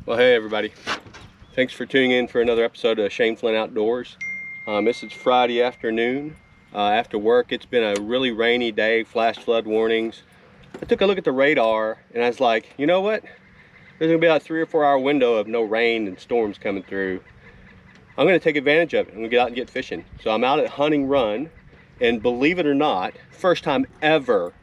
Well, hey everybody. Thanks for tuning in for another episode of Shane Flint Outdoors. This is Friday afternoon. After work, it's been a really rainy day, flash flood warnings. I took a look at the radar and I was like, you know what? There's gonna be about a 3 or 4 hour window of no rain and storms coming through. I'm gonna take advantage of it. I'm gonna get out and get fishing. So I'm out at Hunting Run, and believe it or not, first time ever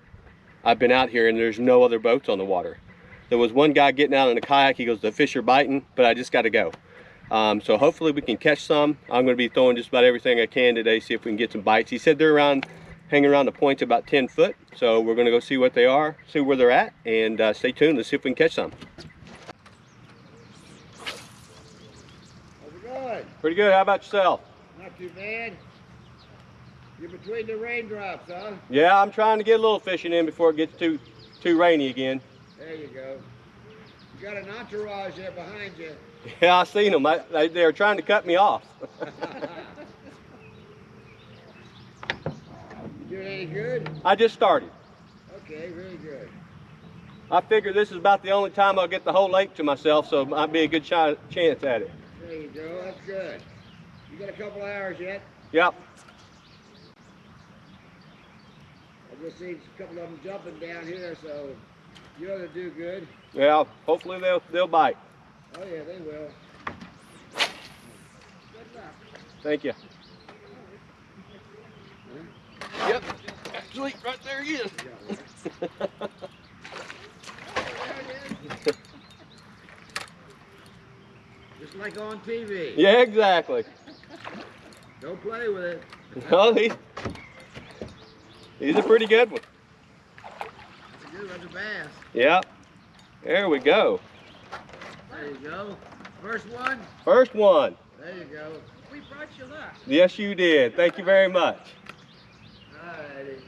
I've been out here and there's no other boats on the water. There was one guy getting out in a kayak. He goes, the fish are biting, but I just got to go. So hopefully we can catch some. I'm going to be throwing just about everything I can today, see if we can get some bites. He said they're hanging around the points about 10 foot. So we're going to go see what they are, see where they're at, and stay tuned. Let's see if we can catch some. How's it going? Pretty good. How about yourself? Not too bad. You're between the raindrops, huh? Yeah, I'm trying to get a little fishing in before it gets too rainy again. There you go. You got an entourage there behind you. Yeah, I seen them. They were trying to cut me off. You doing any good? I just started. Okay, very good. I figure this is about the only time I'll get the whole lake to myself, so it might be a good chance at it. There you go. That's good. You got a couple hours yet? Yep. I just seen a couple of them jumping down here, so you ought to do good. Yeah, hopefully they'll bite. Oh yeah, they will. Good luck. Thank you. Huh? Yep, actually right there he is. Just like on TV. Yeah, exactly. Don't play with it. No, he's a pretty good one. That's a good one, that's a bass. Yep. There we go. There you go. First one? First one. There you go. We brought you luck. Yes, you did. Thank you very much. Alrighty.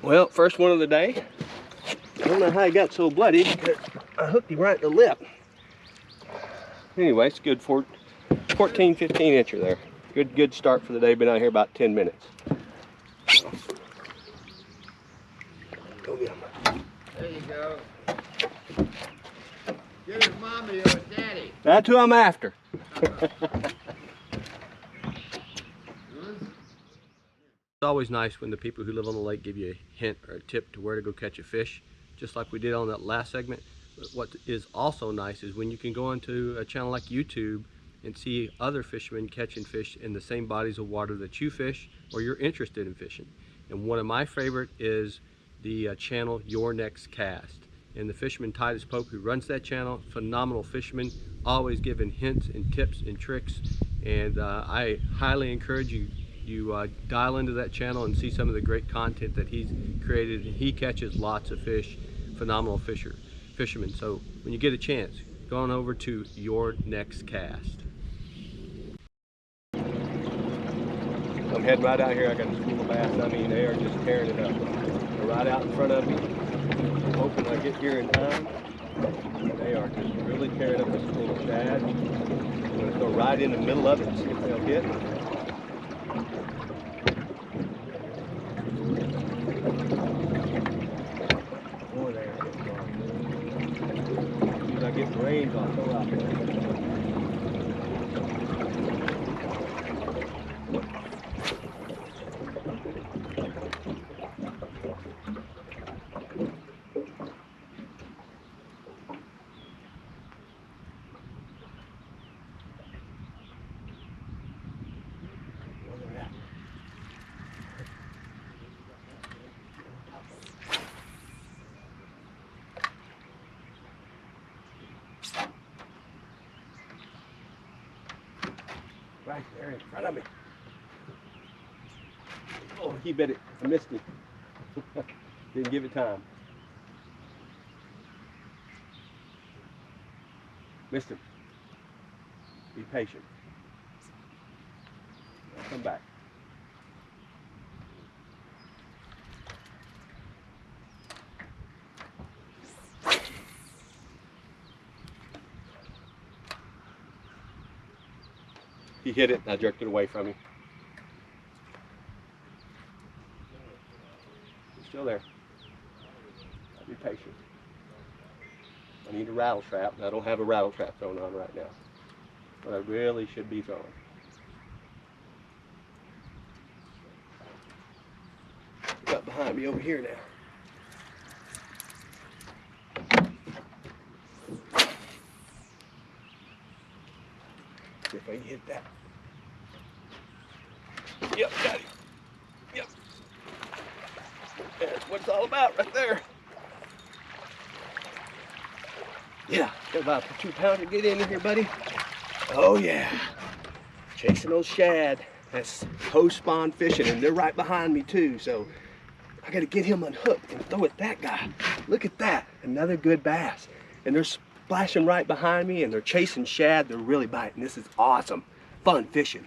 Well, first one of the day. I don't know how he got so bloody because I hooked him right in the lip. Anyway, it's good for 14, 15 incher there. Good start for the day. Been out here about 10 minutes. Go get him. There you go. Get his mommy or his daddy. That's who I'm after. It's always nice when the people who live on the lake give you a hint or a tip to where to go catch a fish, just like we did on that last segment. But what is also nice is when you can go onto a channel like YouTube and see other fishermen catching fish in the same bodies of water that you fish or you're interested in fishing. And one of my favorite is the channel Your Next Cast. And the fisherman Titus Pope, who runs that channel, phenomenal fisherman, always giving hints and tips and tricks. And I highly encourage you dial into that channel and see some of the great content that he's created. He catches lots of fish, phenomenal fisherman. So when you get a chance, go on over to Your Next Cast. I'm heading right out here. I got a school of bass. I mean, they are just tearing it up. They're right out in front of me. I'm hoping I get here in time. They are just really tearing up this school of shad. I'm going to go right in the middle of it and see if they'll hit. Boy, they are getting long. As soon as I get the reins, I'll throw out there. Right there in front of me. Oh, he bit it. I missed him. Didn't give it time. Missed him. Be patient. I'll come back. He hit it, and I jerked it away from him. still there. I'll be patient. I need a rattle trap, and I don't have a rattle trap thrown on right now. But I really should be throwing. Got behind me over here now. See if I can hit that. Yep, got it. Yep. That's what it's all about right there. Yeah, got about a 2 pounder. Get in here, buddy. Oh yeah. Chasing those shad. That's post-spawn fishing, and they're right behind me too, so I gotta get him unhooked and throw at that guy. Look at that, another good bass. And they're splashing right behind me, and they're chasing shad. They're really biting. This is awesome. Fun fishing.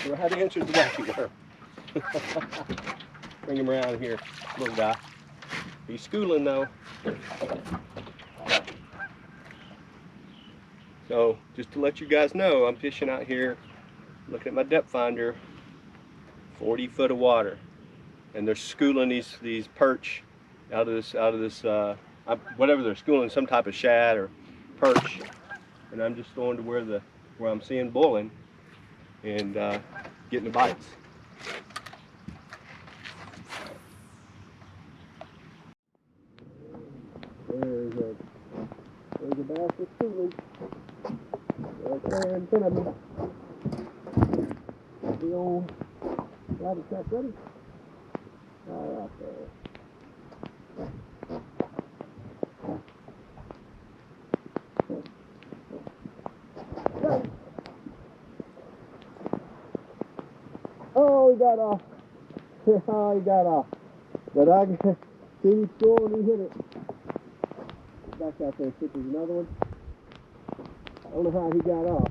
So how to answer the vacuum worm. Bring him around here, little guy. He's schooling though. So just to let you guys know, I'm fishing out here, looking at my depth finder, 40 foot of water, and they're schooling these perch out of this whatever they're schooling, some type of shad or perch, and I'm just going to where I'm seeing boiling and getting the bites. There's a bass that's schooling right there in front of me. The old rabbit trap ready. Right out there. Oh, he got off. Oh, he got off. But I see him score and he hit it. Back out there and see if there's another one. I don't know how he got off.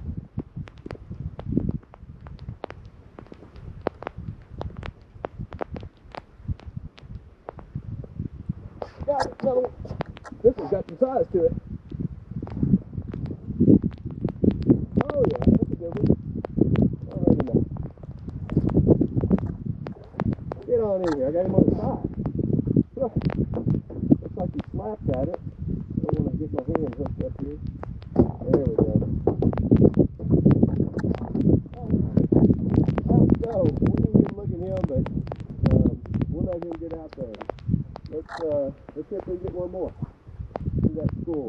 Got it, another one. This one's got some size to it. Oh yeah, that's a good one. Alrighty now. Get on in here. I got him on the side. Looks like he slapped at it. I don't want to get my hand hooked up here. There we go. Let's go. We're going to get a look at him, but we'll let him get out there. Let's see if we can get one more. See that school.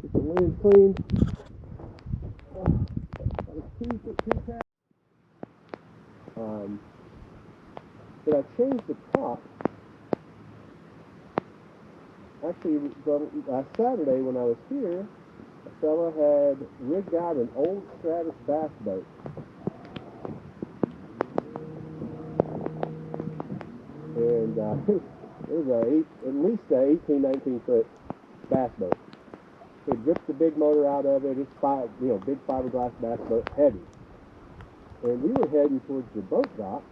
Get the lens clean. Got a 2 foot 2 pack. But I changed the prop. Actually, last Saturday when I was here, a fella had rigged out an old Stratus bass boat. And it was at least a 18, 19 foot bass boat. So it ripped the big motor out of it. It's big fiberglass bass boat, heavy. And we were heading towards the boat dock.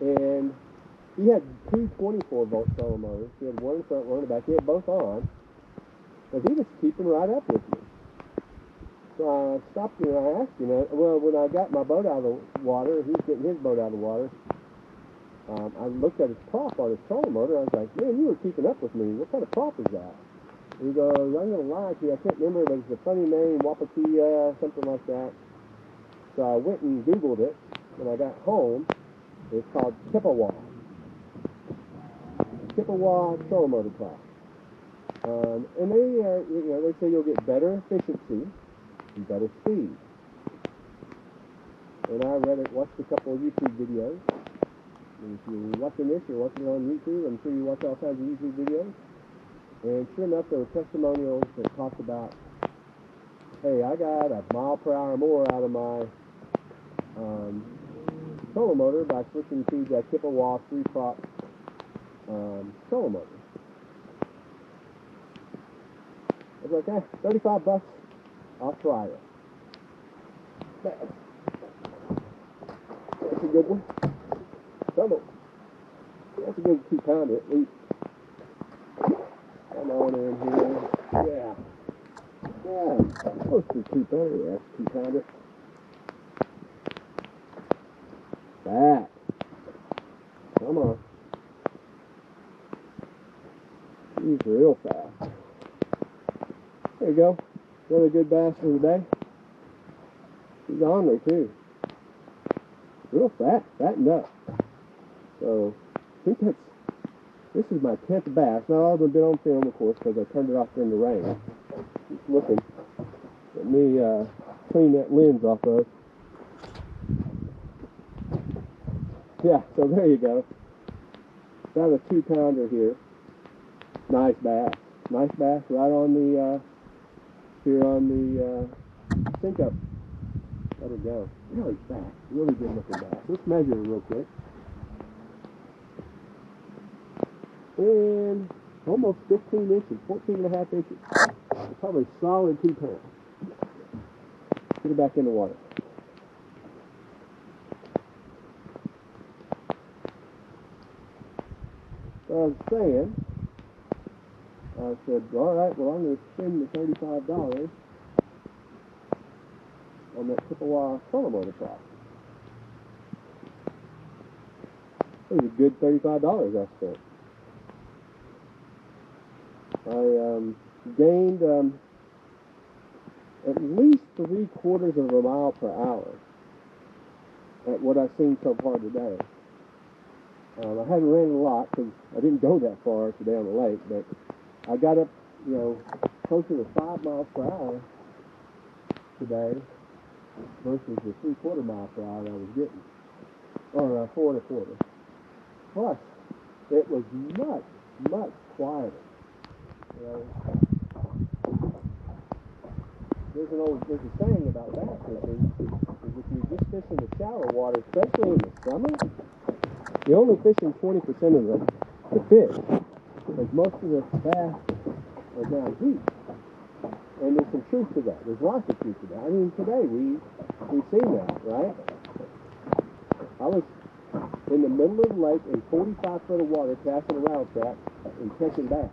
And he had two 24-volt solar motors. He had one in front, one in the back. He had both on. But he was keeping right up with me. So I stopped him and I asked him, when I got my boat out of the water, he was getting his boat out of the water, I looked at his prop on his trolling motor. I was like, man, you were keeping up with me. What kind of prop is that? And he goes, I'm going to lie to you. I can't remember, but it's a funny name, Wapatia, something like that. So I went and Googled it. When I got home, it's called Chippewa. Chippewa trolling motor prop. And they say you'll get better efficiency and better speed. And I watched a couple of YouTube videos. And if you're watching this, you're watching it on YouTube, I'm sure you watch all kinds of YouTube videos. And sure enough, there were testimonials that talked about hey, I got a mile per hour more out of my trolling motor by switching to that Chippewa 3-prop trolling motor. I was like, $35, I'll try it. That's a good one. That's a good 2-pounder at least. Come on in here. Yeah. Yeah, close to 2-pounder. That's 2-pounder. Back. Come on. He's real fast. There you go. Another good bass for the day. He's on there too. Real fat enough. So, I think this is my 10th bass. Not all of them have been on film, of course, because I turned it off during the rain. Just looking. Let me clean that lens off of. Yeah, so there you go. Got a 2-pounder here. Nice bass. Nice bass right on the, here on the sink up. Let it go. Really fast. Really good looking bass. Let's measure it real quick. And almost 15 inches, 14.5 inches. Probably solid 2 pounds. Get it back in the water. So I was saying, I said, all right, well, I'm going to spend the $35 on that Chippewa trolling motor prop. It was a good $35 I spent. I gained at least 3/4 of a mile per hour at what I've seen so far today. I haven't ran a lot because I didn't go that far today on the lake, but I got up, closer to 5 miles per hour today versus the 3/4 mile per hour I was getting, or 4 1/4. Plus, it was much quieter. There's a saying about bass fishing is if you just fish in the shallow water, especially in the summer, you're only fishing 20% of the fish, because most of the bass are down deep. And there's some truth to that. There's lots of truth to that. I mean, today we've seen that, right? I was in the middle of the lake in 45 foot of water casting a rattle trap and catching bass.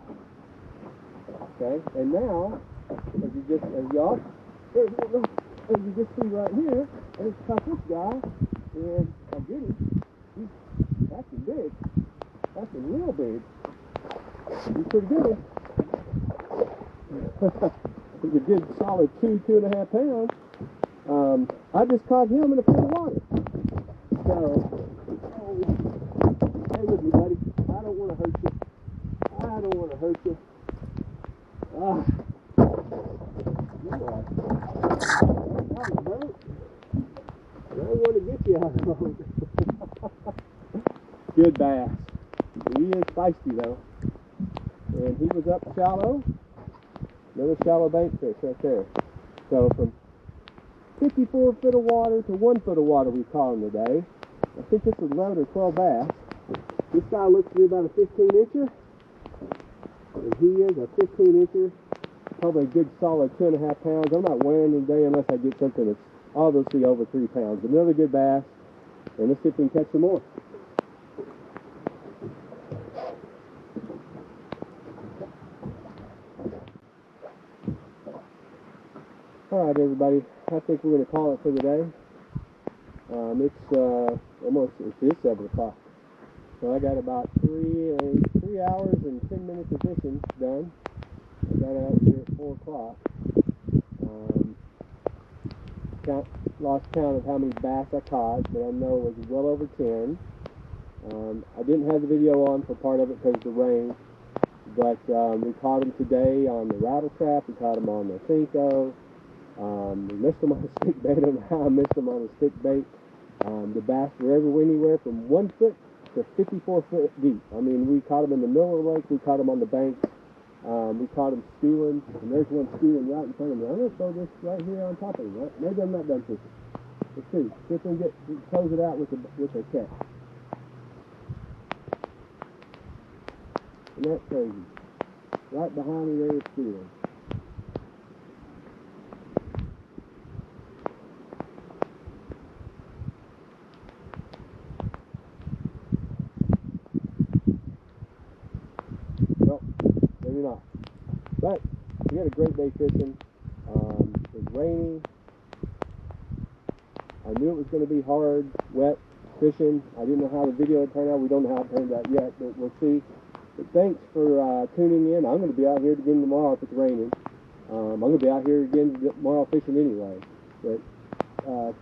Okay, and now, as you just see right here, I just caught this guy, and I get him. He's acting big. That's a real big. He's pretty good. He's a good solid 2.5 pounds. I just caught him in a foot of water. So, hey, with me, buddy. I don't want to hurt you. You are out of the boat. I don't want to get you out of the boat. Good bass. He is feisty though. And he was up shallow. Another shallow bank fish right there. So from 54 foot of water to 1 foot of water we caught him today. I think this is 11 or 12 bass. This guy looks to be about a 15-incher. And he is a 15-incher. Probably a good solid 2.5 pounds. I'm not weighing him today unless I get something that's obviously over 3 pounds. But another good bass. And let's see if we can catch some more. Alright everybody, I think we're going to call it for the day. It's it is 7 o'clock. So I got about 3 hours and 10 minutes of fishing done. I got out here at 4 o'clock. Lost count of how many bass I caught, but I know it was well over 10. I didn't have the video on for part of it because of the rain, but we caught them today on the rattle trap, we caught them on the Cinco. We missed them on the stick bait. I don't know how I missed them on the stick bait. The bass were anywhere from 1 foot to 54 foot deep. I mean, we caught them in the middle of the lake, we caught them on the banks, We caught them stewing, and there's one stewing right in front of me. I'm going to throw this right here on top of him. Right? Maybe I'm not done fishing. Let's see. See if we can close it out with a catch. And that's crazy. Right behind me there is stewing. Well, maybe not. But we had a great day fishing. It was rainy. I knew it was going to be hard, wet fishing. I didn't know how the video would turn out. We don't know how it turned out yet, but we'll see. But thanks for tuning in. I'm going to be out here again tomorrow if it's raining. I'm going to be out here again tomorrow fishing anyway. But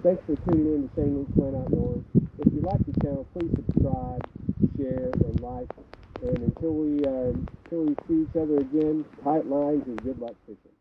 thanks for tuning in to Flint Outdoors. If you like the channel, please subscribe, share, and like. And until we see each other again, tight lines and good luck fishing.